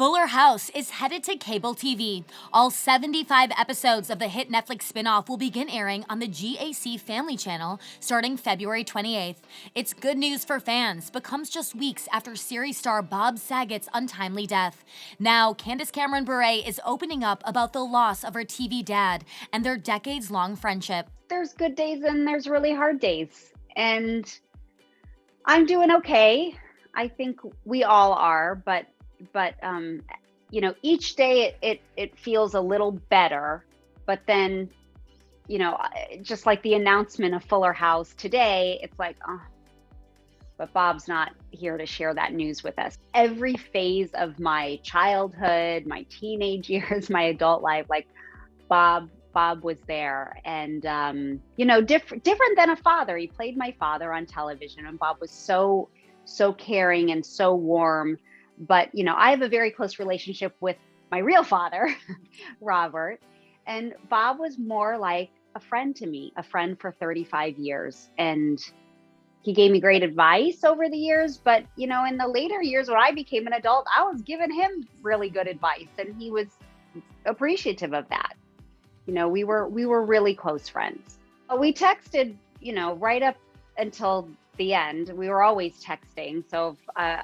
Fuller House is headed to cable TV. All 75 episodes of the hit Netflix spinoff will begin airing on the GAC Family Channel starting February 28th. It's good news for fans, but comes just weeks after series star Bob Saget's untimely death. Now, Candace Bure is opening up about the loss of her TV dad and their decades-long friendship. There's good days and there's really hard days. And I'm doing okay. I think we all are, but each day it feels a little better. But then, just like the announcement of Fuller House today, it's like, oh, but Bob's not here to share that news with us. Every phase of my childhood, my teenage years, my adult life, like Bob was there, and different than a father. He played my father on television, and Bob was so caring and so warm. But I have a very close relationship with my real father, Robert, and Bob was more like a friend to me, a friend for 35 years, and he gave me great advice over the years. But in the later years when I became an adult, I was giving him really good advice, and he was appreciative of that. We were really close friends. We texted, right up until the end. We were always texting. So, I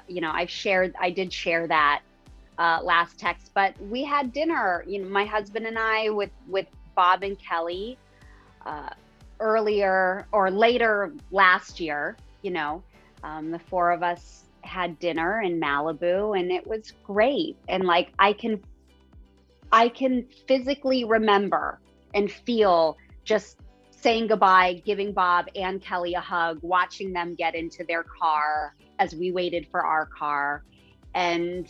did share that last text, but we had dinner, my husband and I with Bob and Kelly earlier or later last year. The four of us had dinner in Malibu, and it was great. And like, I can physically remember and feel just saying goodbye, giving Bob and Kelly a hug, watching them get into their car as we waited for our car. And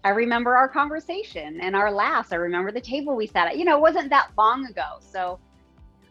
I remember our conversation and our laughs. I remember the table we sat at. It wasn't that long ago. So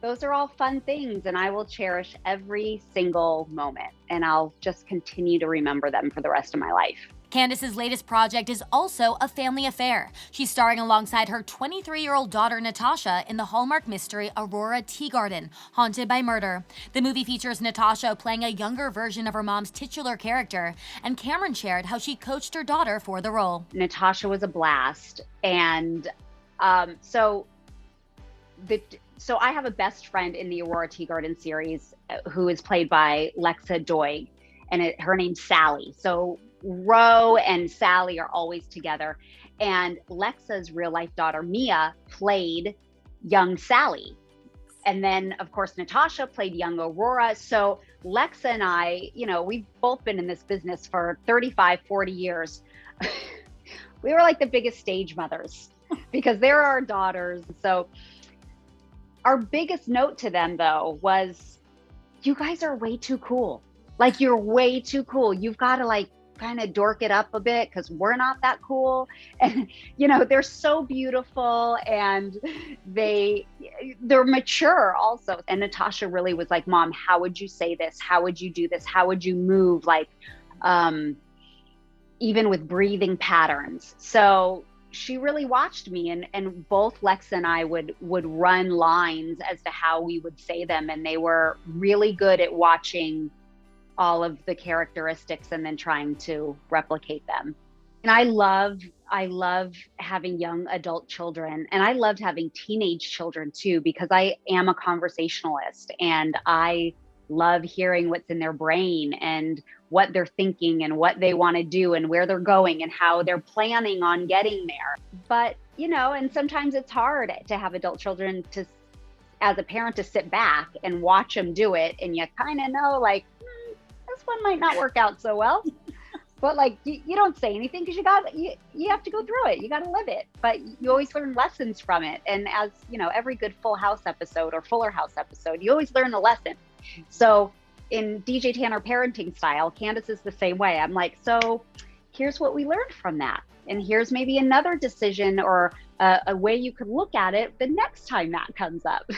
those are all fun things, and I will cherish every single moment, and I'll just continue to remember them for the rest of my life. Candace's latest project is also a family affair. She's starring alongside her 23-year-old daughter, Natasha, in the Hallmark mystery Aurora Teagarden, Haunted by Murder. The movie features Natasha playing a younger version of her mom's titular character, and Cameron shared how she coached her daughter for the role. Natasha was a blast, and so I have a best friend in the Aurora Teagarden series who is played by Lexa Doig, and her name's Sally. So Ro and Sally are always together, and Lexa's real life daughter Mia played young Sally, and then of course Natasha played young Aurora. So Lexa and I, we've both been in this business for 35-40 years. We were like the biggest stage mothers because they're our daughters. So our biggest note to them though was, you guys are way too cool. Like, you're way too cool. You've got to kind of dork it up a bit because we're not that cool. And they're so beautiful, and they're mature also. And Natasha really was like, Mom, how would you say this? How would you do this? How would you move? Even with breathing patterns. So she really watched me, and both Lex and I would run lines as to how we would say them, and they were really good at watching all of the characteristics and then trying to replicate them. And I love having young adult children, and I loved having teenage children too, because I am a conversationalist, and I love hearing what's in their brain and what they're thinking and what they want to do and where they're going and how they're planning on getting there. But, and sometimes it's hard to have adult children as a parent to sit back and watch them do it. And you kind of know, this one might not work out so well, but you don't say anything because you have to go through it. You got to live it, but you always learn lessons from it. And as every good Full House episode or Fuller House episode, you always learn a lesson. So in DJ Tanner parenting style, Candace is the same way. I'm like, so here's what we learned from that. And here's maybe another decision or a way you could look at it the next time that comes up.